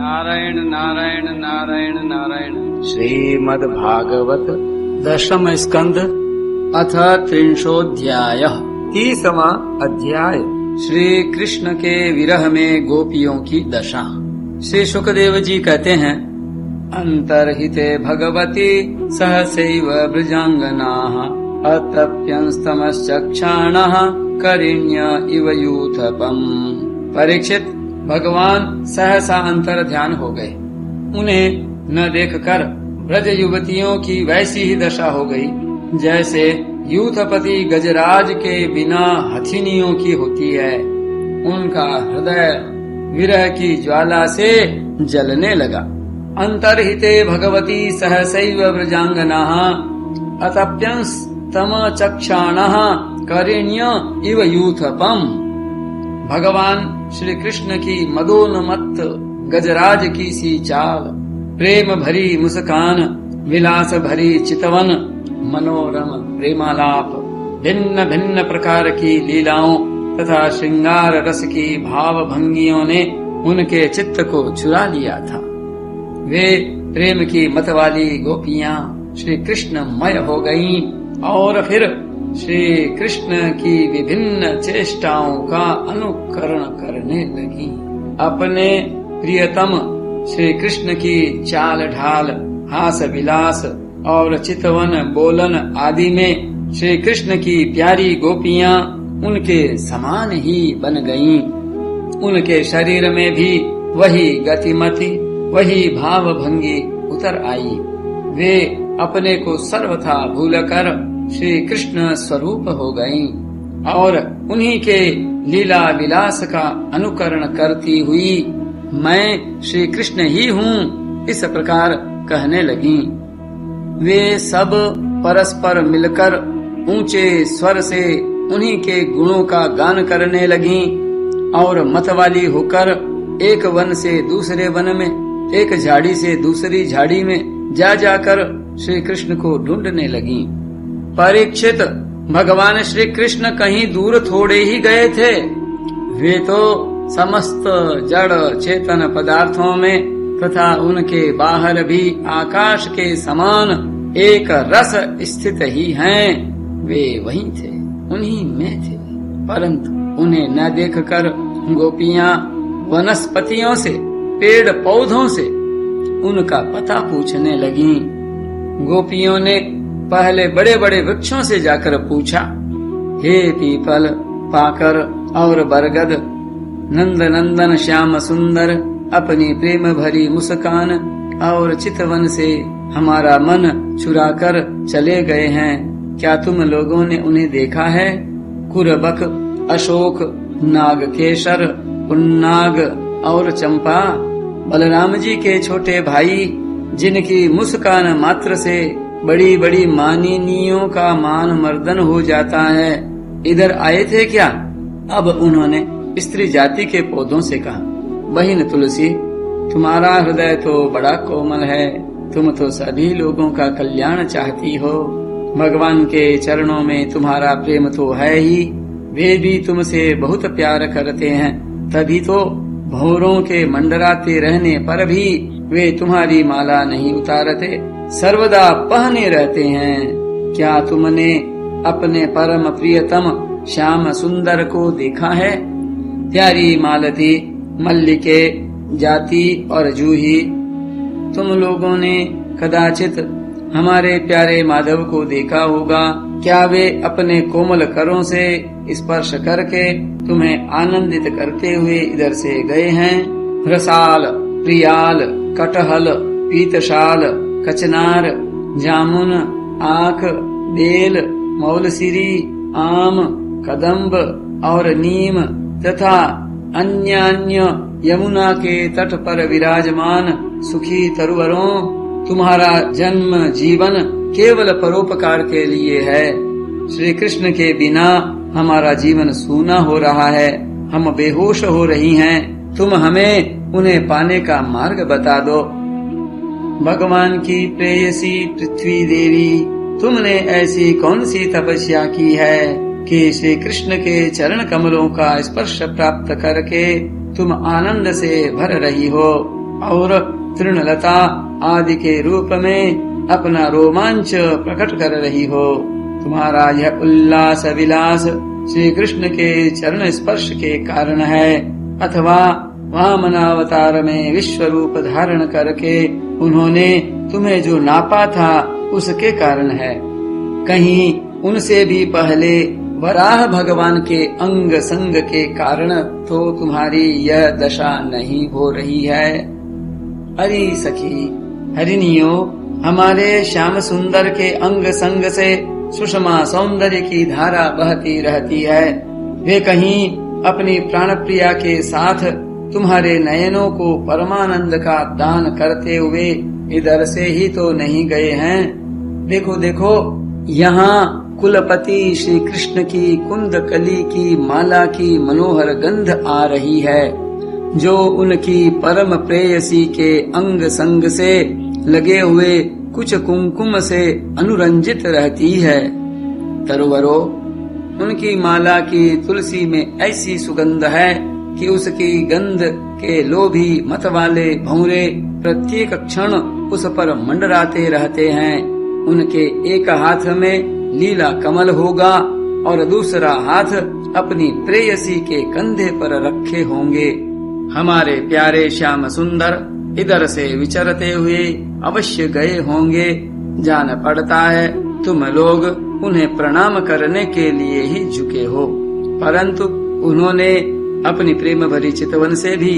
नारायण नारायण नारायण नारायण। श्रीमद्भागवत दशम स्कंद अथ 30वाध्यायः। 30वां अध्याय। श्री कृष्ण के विरह में गोपियों की दशा। श्री शुकदेव जी कहते हैं, अंतर्हिते भगवती सहसैव ब्रजांगनाः अतप्यंस्तमश्चक्षाणः करिण्य इव यूथपम्। परीक्षित, भगवान सहसा अंतर ध्यान हो गए। उन्हें न देखकर ब्रज युवतियों की वैसी ही दशा हो गई जैसे यूथपति गजराज के बिना हथिनियों की होती है। उनका हृदय विरह की ज्वाला से जलने लगा। अंतर्हिते भगवती सहसैव ब्रजांगनाः अतप्यंस्तम चक्षाणः करिण्य इव यूथपम्। भगवान श्री कृष्ण की मदोन्मत्त गजराज की सी चाल, प्रेम भरी मुस्कान, विलास भरी चितवन, मनोरम प्रेमालाप, भिन्न भिन्न प्रकार की लीलाओं तथा श्रृंगार रस की भाव भंगियों ने उनके चित्त को चुरा लिया था। वे प्रेम की मत वाली गोपियां श्री कृष्ण मय हो गईं और फिर श्री कृष्ण की विभिन्न चेष्टाओं का अनुकरण करने लगी। अपने प्रियतम श्री कृष्ण की चाल ढाल, हास विलास और चितवन बोलन आदि में श्री कृष्ण की प्यारी गोपियां उनके समान ही बन गईं। उनके शरीर में भी वही गतिमति, वही भाव भंगी उतर आई। वे अपने को सर्वथा भूलकर श्री कृष्ण स्वरूप हो गईं और उन्हीं के लीला विलास का अनुकरण करती हुई मैं श्री कृष्ण ही हूँ, इस प्रकार कहने लगीं। वे सब परस्पर मिलकर ऊंचे स्वर से उन्हीं के गुणों का गान करने लगीं और मतवाली होकर एक वन से दूसरे वन में, एक झाड़ी से दूसरी झाड़ी में जा जाकर श्री कृष्ण को ढूंढने लगीं। परीक्षित, भगवान श्री कृष्ण कहीं दूर थोड़े ही गए थे। वे तो समस्त जड़ चेतन पदार्थों में तथा उनके बाहर भी आकाश के समान एक रस स्थित ही हैं। वे वहीं थे, उन्हीं में थे, परंतु उन्हें न देखकर गोपियां वनस्पतियों से, पेड़ पौधों से उनका पता पूछने लगीं। गोपियों ने पहले बड़े बड़े वृक्षों से जाकर पूछा, हे पीपल, पाकर और बरगद, नंद नंदन श्याम सुंदर, अपनी प्रेम भरी मुस्कान और चितवन से हमारा मन चुराकर चले गए हैं। क्या तुम लोगों ने उन्हें देखा है? कुरबक, अशोक, नागकेशर, पुन्नाग और चंपा, बलराम जी के छोटे भाई, जिनकी मुस्कान मात्र से बड़ी बड़ी मानिनियों का मान मर्दन हो जाता है, इधर आए थे क्या? अब उन्होंने स्त्री जाति के पौधों से कहा, बहिन तुलसी, तुम्हारा हृदय तो बड़ा कोमल है, तुम तो सभी लोगों का कल्याण चाहती हो। भगवान के चरणों में तुम्हारा प्रेम तो है ही, वे भी तुमसे बहुत प्यार करते हैं, तभी तो भौरों के मंडराते रहने पर भी वे तुम्हारी माला नहीं उतारते, सर्वदा पहने रहते हैं। क्या तुमने अपने परम प्रियतम श्याम सुंदर को देखा है? प्यारी मालती, मल्लिके, जाति और जूही, तुम लोगों ने कदाचित हमारे प्यारे माधव को देखा होगा। क्या वे अपने कोमल करों से स्पर्श करके तुम्हें आनंदित करते हुए इधर से गए हैं? रसाल, प्रियाल, कटहल, पीतशाल, कचनार, जामुन, आख, बेल, मौलसिरी, आम, कदम्ब और नीम तथा अन्य यमुना के तट पर विराजमान सुखी तरुवरों, तुम्हारा जन्म जीवन केवल परोपकार के लिए है। श्री कृष्ण के बिना हमारा जीवन सूना हो रहा है, हम बेहोश हो रही हैं। तुम हमें उन्हें पाने का मार्ग बता दो। भगवान की प्रेयसी पृथ्वी देवी, तुमने ऐसी कौन सी तपस्या की है कि श्री कृष्ण के चरण कमलों का स्पर्श प्राप्त करके तुम आनंद से भर रही हो और तृणलता आदि के रूप में अपना रोमांच प्रकट कर रही हो। तुम्हारा यह उल्लास विलास श्री कृष्ण के चरण स्पर्श के कारण है, अथवा वामनावतार में विश्व रूप धारण करके उन्होंने तुम्हें जो नापा था उसके कारण है। कहीं उनसे भी पहले वराह भगवान के अंग संग के कारण तो तुम्हारी यह दशा नहीं हो रही है। अरे सखी हरिणियो, हमारे श्याम सुंदर के अंग संग से सुषमा सौंदर्य की धारा बहती रहती है। वे कहीं अपनी प्राण प्रिया के साथ तुम्हारे नयनों को परमानंद का दान करते हुए इधर से ही तो नहीं गए हैं। देखो देखो, यहाँ कुलपति श्री कृष्ण की कुंद कली की माला की मनोहर गंध आ रही है, जो उनकी परम प्रेयसी के अंग संग से लगे हुए कुछ कुमकुम से अनुरंजित रहती है। तरुवरो, उनकी माला की तुलसी में ऐसी सुगंध है कि उसकी गंध के लोभी मत वाले भौरे प्रत्येक क्षण उस पर मंडराते रहते हैं। उनके एक हाथ में लीला कमल होगा और दूसरा हाथ अपनी प्रेयसी के कंधे पर रखे होंगे। हमारे प्यारे श्याम सुंदर इधर से विचरते हुए अवश्य गए होंगे। जान पड़ता है तुम लोग उन्हें प्रणाम करने के लिए ही झुके हो, परंतु उन्होंने अपनी प्रेम भरी चितवन से भी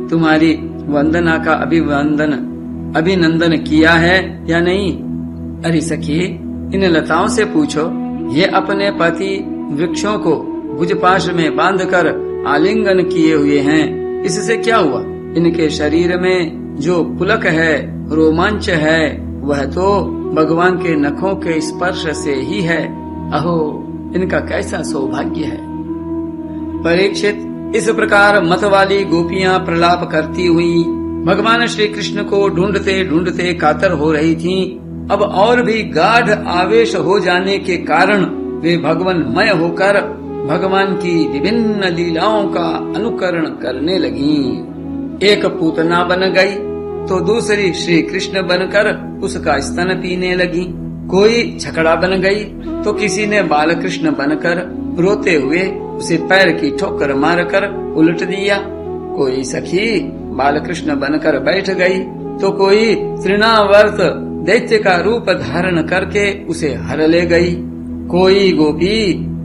तुम्हारी वंदना का अभिनंदन किया है या नहीं? अरे सखी, इन लताओं से पूछो, ये अपने पति वृक्षों को भुजपाश में बांधकर आलिंगन किए हुए हैं। इससे क्या हुआ? इनके शरीर में जो पुलक है, रोमांच है, वह तो भगवान के नखों के स्पर्श से ही है। अहो, इनका कैसा सौभाग्य है। परीक्षित, इस प्रकार मत वाली गोपियां प्रलाप करती हुई भगवान श्री कृष्ण को ढूंढते ढूंढते कातर हो रही थीं। अब और भी गाढ़ आवेश हो जाने के कारण वे भगवानमय होकर भगवान की विभिन्न लीलाओं का अनुकरण करने लगीं। एक पूतना बन गई तो दूसरी श्री कृष्ण बनकर उसका स्तन पीने लगी। कोई छकड़ा बन गई तो किसी ने बाल कृष्ण बनकर रोते हुए उसे पैर की ठोकर मारकर उलट दिया। कोई सखी बाल कृष्ण बनकर बैठ गई तो कोई तृणावर्त दैत्य का रूप धारण करके उसे हर ले गई। कोई गोपी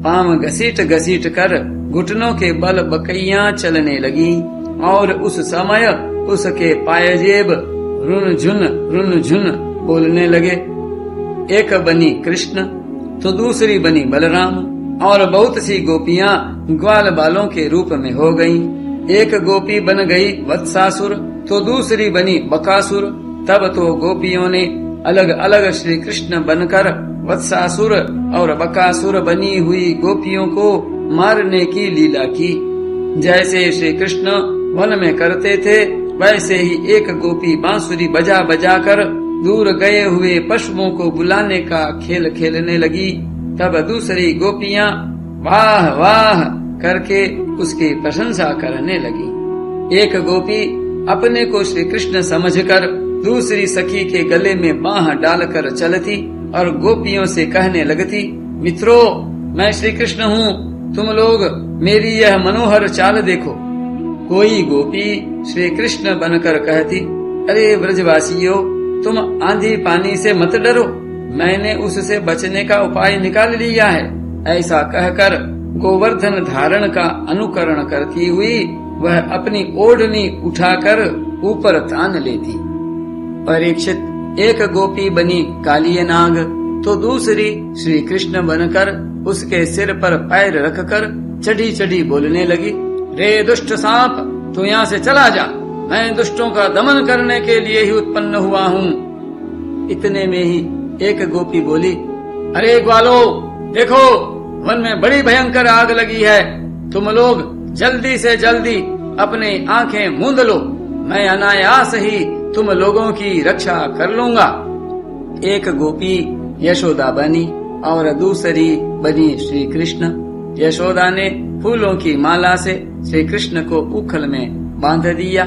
पांव घसीट घसीट कर घुटनों के बल बकैया चलने लगी और उस समय उसके पायजेब रुन झुन बोलने लगे। एक बनी कृष्ण तो दूसरी बनी बलराम और बहुत सी गोपियां ग्वाल बालों के रूप में हो गईं। एक गोपी बन गई वत्सासुर तो दूसरी बनी बकासुर। तब तो गोपियों ने अलग अलग श्री कृष्ण बनकर वत्सासुर और बकासुर बनी हुई गोपियों को मारने की लीला की। जैसे श्री कृष्ण वन में करते थे, वैसे ही एक गोपी बांसुरी बजा बजा कर दूर गए हुए पशुओं को बुलाने का खेल खेलने लगी। तब दूसरी गोपियां वाह वाह करके उसकी प्रशंसा करने लगी। एक गोपी अपने को श्री कृष्ण समझकर दूसरी सखी के गले में बांह डालकर चलती और गोपियों से कहने लगती, मित्रों, मैं श्री कृष्ण हूँ, तुम लोग मेरी यह मनोहर चाल देखो। कोई गोपी श्री कृष्ण बनकर कहती, अरे ब्रजवासियों, तुम आंधी पानी से मत डरो, मैंने उससे बचने का उपाय निकाल लिया है। ऐसा कहकर गोवर्धन धारण का अनुकरण करती हुई वह अपनी ओढ़नी उठाकर ऊपर तान लेती। परीक्षित, एक गोपी बनी कालिय नाग तो दूसरी श्री कृष्ण बनकर उसके सिर पर पैर रखकर चढ़ी चढ़ी बोलने लगी, रे दुष्ट सांप, तू यहाँ से चला जा, मैं दुष्टों का दमन करने के लिए ही उत्पन्न हुआ हूँ। इतने में ही एक गोपी बोली, अरे ग्वालो, देखो वन में बड़ी भयंकर आग लगी है, तुम लोग जल्दी से जल्दी अपनी आंखें मूंद लो, मैं अनायास ही तुम लोगों की रक्षा कर लूंगा। एक गोपी यशोदा बनी और दूसरी बनी श्री कृष्ण। यशोदा ने फूलों की माला से श्री कृष्ण को उखल में बांध दिया।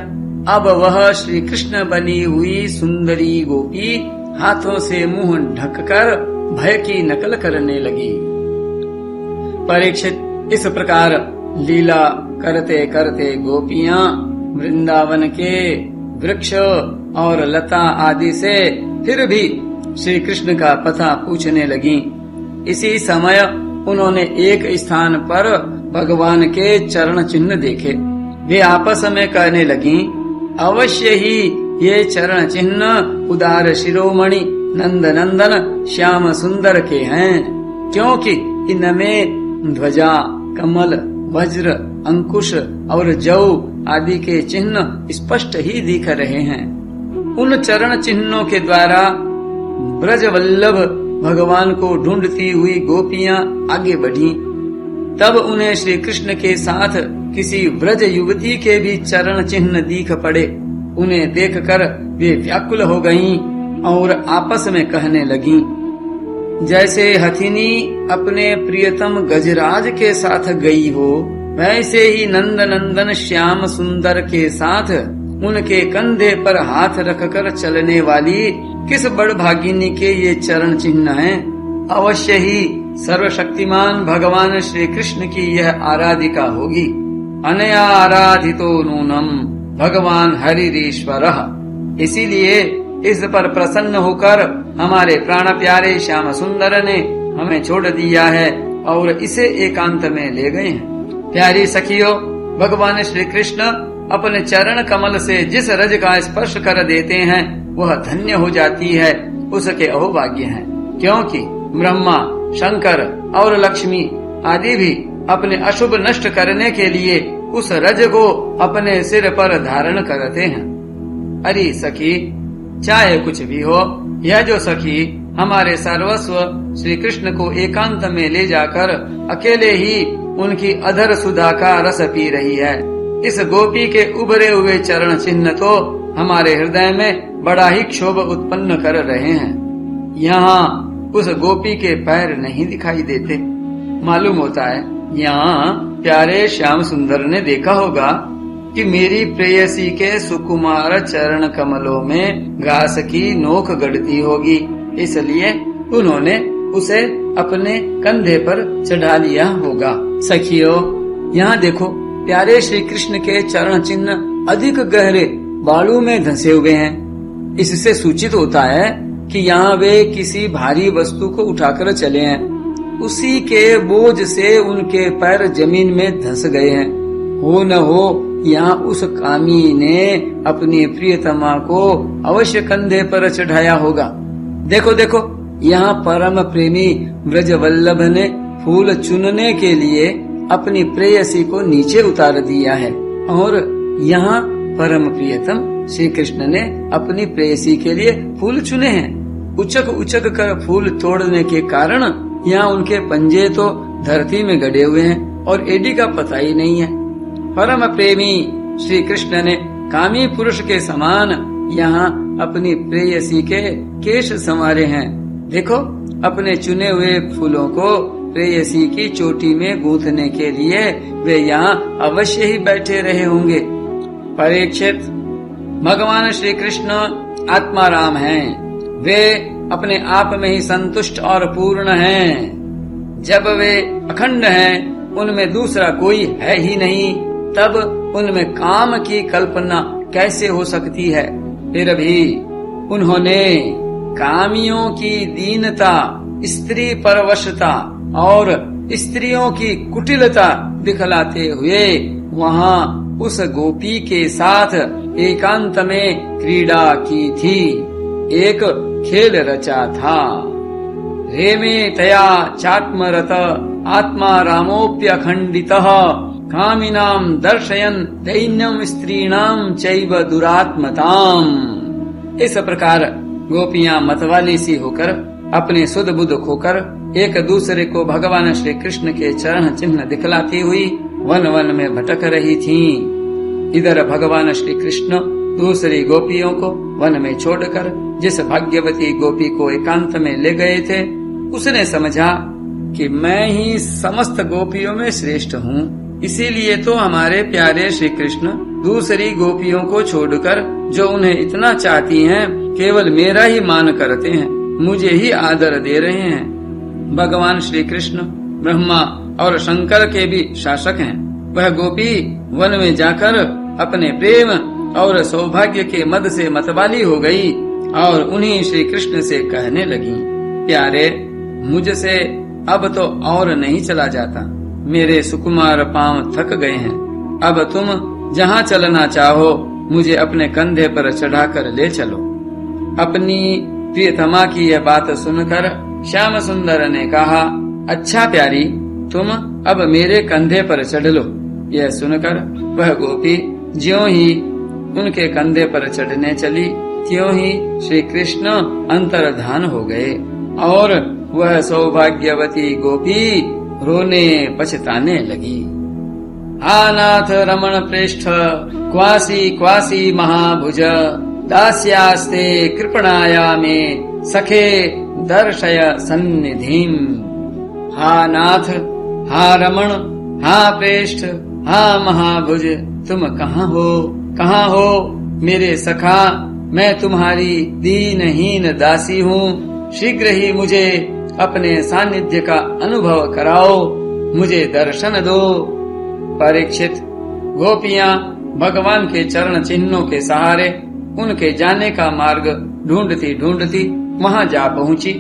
अब वह श्री कृष्ण बनी हुई सुंदरी गोपी हाथों से मुंह ढककर भय की नकल करने लगी। परीक्षित, इस प्रकार लीला करते करते गोपियां वृंदावन के वृक्ष और लता आदि से फिर भी श्री कृष्ण का पता पूछने लगी। इसी समय उन्होंने एक स्थान पर भगवान के चरण चिन्ह देखे। वे आपस में कहने लगी, अवश्य ही ये चरण चिन्ह उदार शिरोमणि नंद नंदन श्याम सुंदर के हैं, क्योंकि इनमें ध्वजा, कमल, वज्र, अंकुश और जौ आदि के चिन्ह स्पष्ट ही दिख रहे हैं। उन चरण चिन्हों के द्वारा ब्रजवल्लभ भगवान को ढूंढती हुई गोपियां आगे बढ़ी। तब उन्हें श्री कृष्ण के साथ किसी ब्रज युवती के भी चरण चिन्ह दिख पड़े। उन्हें देखकर वे व्याकुल हो गईं और आपस में कहने लगीं, जैसे हथिनी अपने प्रियतम गजराज के साथ गई हो, वैसे ही नंद नंदन श्याम सुंदर के साथ उनके कंधे पर हाथ रखकर चलने वाली किस बड़भागिनी के ये चरण चिन्ह हैं। अवश्य ही सर्वशक्तिमान भगवान श्री कृष्ण की यह आराधिका होगी। अनया आराधितो नूनम भगवान हरिरीश्वरः। इसीलिए इस पर प्रसन्न होकर हमारे प्राण प्यारे श्याम सुंदर ने हमें छोड़ दिया है और इसे एकांत में ले गए हैं। प्यारी सखियों, भगवान श्री कृष्ण अपने चरण कमल से जिस रज का स्पर्श कर देते हैं वह धन्य हो जाती है, उसके अहोभाग्य हैं। क्योंकि ब्रह्मा, शंकर और लक्ष्मी आदि भी अपने अशुभ नष्ट करने के लिए उस रज को अपने सिर पर धारण करते हैं। अरे सखी, चाहे कुछ भी हो, यह जो सखी हमारे सर्वस्व श्री कृष्ण को एकांत में ले जाकर अकेले ही उनकी अधर सुधा का रस पी रही है, इस गोपी के उभरे हुए चरण चिन्ह तो हमारे हृदय में बड़ा ही क्षोभ उत्पन्न कर रहे हैं। यहाँ उस गोपी के पैर नहीं दिखाई देते। मालूम होता है यहाँ प्यारे श्याम सुंदर ने देखा होगा कि मेरी प्रेयसी के सुकुमार चरण कमलों में घास की नोक गढ़ती होगी, इसलिए उन्होंने उसे अपने कंधे पर चढ़ा लिया होगा। सखियों, यहाँ देखो, प्यारे श्री कृष्ण के चरण चिन्ह अधिक गहरे बालू में धंसे हुए हैं। इससे सूचित होता है कि यहाँ वे किसी भारी वस्तु को उठाकर चले हैं। उसी के बोझ से उनके पैर जमीन में धंस गए हैं। हो न हो यहाँ उस कामी ने अपनी प्रियतमा को अवश्य कंधे पर चढ़ाया होगा। देखो देखो, यहाँ परम प्रेमी ब्रजवल्लभ ने फूल चुनने के लिए अपनी प्रेयसी को नीचे उतार दिया है और यहाँ परम प्रियतम श्री कृष्ण ने अपनी प्रेयसी के लिए फूल चुने हैं। उचक उचक कर फूल तोड़ने के कारण यहाँ उनके पंजे तो धरती में गड़े हुए हैं और एडी का पता ही नहीं है। परम प्रेमी श्री कृष्ण ने कामी पुरुष के समान यहाँ अपनी प्रेयसी के केश संवारे हैं। देखो, अपने चुने हुए फूलों को प्रेयसी की चोटी में गूंथने के लिए वे यहाँ अवश्य ही बैठे रहे होंगे। परीक्षित, भगवान श्री कृष्ण आत्माराम हैं। वे अपने आप में ही संतुष्ट और पूर्ण हैं। जब वे अखंड हैं, उनमें दूसरा कोई है ही नहीं, तब उनमें काम की कल्पना कैसे हो सकती है। फिर भी उन्होंने कामियों की दीनता, स्त्री परवशता और स्त्रियों की कुटिलता दिखलाते हुए वहाँ उस गोपी के साथ एकांत में क्रीड़ा की थी, एक खेल रचा था। रेमे तया चात्मरत आत्मा रामोप्यखंडितः कामिनाम दर्शयन दैन्यम स्त्रीणाम चैव दुरात्मताम। इस प्रकार गोपियां मतवाली सी होकर अपने सुध बुध खोकर एक दूसरे को भगवान श्री कृष्ण के चरण चिन्ह दिखलाती हुई वन वन में भटक रही थीं। इधर भगवान श्री कृष्ण दूसरी गोपियों को वन में छोड़कर जिस भाग्यवती गोपी को एकांत में ले गए थे, उसने समझा कि मैं ही समस्त गोपियों में श्रेष्ठ हूँ, इसीलिए तो हमारे प्यारे श्री कृष्ण दूसरी गोपियों को छोड़कर, जो उन्हें इतना चाहती हैं, केवल मेरा ही मान करते हैं, मुझे ही आदर दे रहे हैं। भगवान श्री कृष्ण ब्रह्मा और शंकर के भी शासक हैं। वह गोपी वन में जाकर अपने प्रेम और सौभाग्य के मद से मतवाली हो गई और उन्हीं श्री कृष्ण से कहने लगी, प्यारे, मुझसे अब तो और नहीं चला जाता, मेरे सुकुमार पांव थक गए हैं। अब तुम जहाँ चलना चाहो मुझे अपने कंधे पर चढ़ाकर ले चलो। अपनी प्रियतमा की यह बात सुनकर श्याम सुंदर ने कहा, अच्छा प्यारी, तुम अब मेरे कंधे पर चढ़ लो। यह सुनकर वह गोपी ज्यों ही उनके कंधे पर चढ़ने चली, त्यों ही श्री कृष्ण अंतर्धान हो गए और वह सौभाग्यवती गोपी रोने पछताने लगी। आनाथ रमण प्रेष्ठ क्वासी क्वासी महाभुज दास्यास्ते कृपणाया में सखे दर्शय सन्निधिम। हा नाथ, हा रमण, हा प्रेष्ठ, हा महाभुज, तुम कहाँ हो, कहाँ हो मेरे सखा? मैं तुम्हारी दीनहीन दासी हूँ, शीघ्र ही मुझे अपने सानिध्य का अनुभव कराओ, मुझे दर्शन दो। परीक्षित, गोपियाँ भगवान के चरण चिन्हों के सहारे उनके जाने का मार्ग ढूंढती ढूंढती वहाँ जा पहुँची।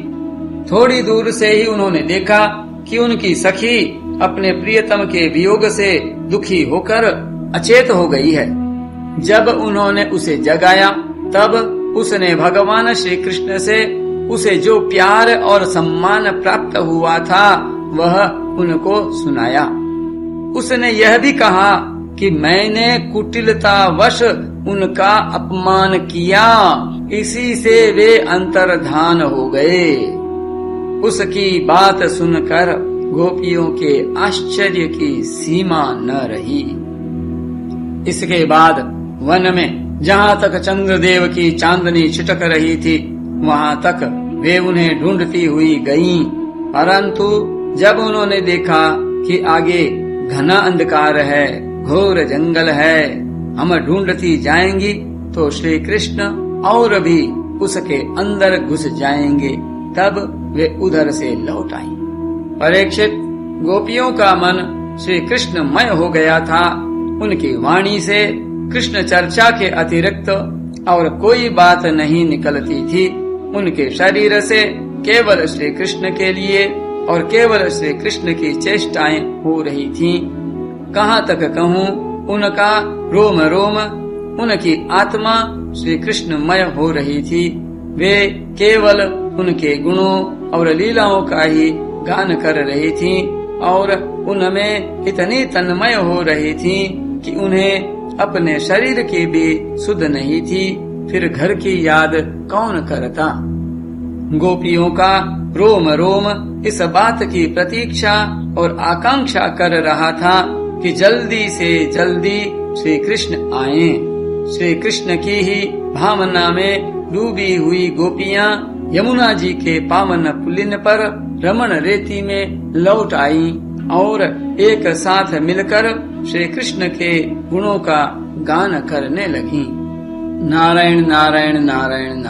थोड़ी दूर से ही उन्होंने देखा कि उनकी सखी अपने प्रियतम के वियोग से दुखी होकर अचेत हो गई है। जब उन्होंने उसे जगाया तब उसने भगवान श्री कृष्ण से उसे जो प्यार और सम्मान प्राप्त हुआ था वह उनको सुनाया। उसने यह भी कहा कि मैंने कुटिलतावश उनका अपमान किया, इसी से वे अंतर्धान हो गए। उसकी बात सुनकर गोपियों के आश्चर्य की सीमा न रही। इसके बाद वन में जहाँ तक चंद्रदेव की चांदनी छिटक रही थी वहाँ तक वे उन्हें ढूंढती हुई गईं, परंतु जब उन्होंने देखा कि आगे घना अंधकार है, घोर जंगल है, हम ढूंढती जाएंगी तो श्री कृष्ण और भी उसके अंदर घुस जाएंगे, तब वे उधर से लौट आईं। परीक्षित, गोपियों का मन श्री कृष्णमय हो गया था। उनकी वाणी से कृष्ण चर्चा के अतिरिक्त और कोई बात नहीं निकलती थी। उनके शरीर से केवल श्री कृष्ण के लिए और केवल श्री कृष्ण की चेष्टाएं हो रही थीं। कहाँ तक कहूँ, उनका रोम रोम, उनकी आत्मा श्री कृष्णमय हो रही थी। वे केवल उनके गुणों और लीलाओं का ही गान कर रही थीं और उनमें इतनी तन्मय हो रही थीं कि उन्हें अपने शरीर की भी सुध नहीं थी। फिर घर की याद कौन करता? गोपियों का रोम रोम इस बात की प्रतीक्षा और आकांक्षा कर रहा था कि जल्दी से जल्दी श्री कृष्ण आए। श्री कृष्ण की ही भावना में डूबी हुई गोपियाँ यमुना जी के पावन पुलिन पर रमण रेती में लौट आईं और एक साथ मिलकर श्री कृष्ण के गुणों का गान करने लगीं। नारायण नारायण नारायण नारायण।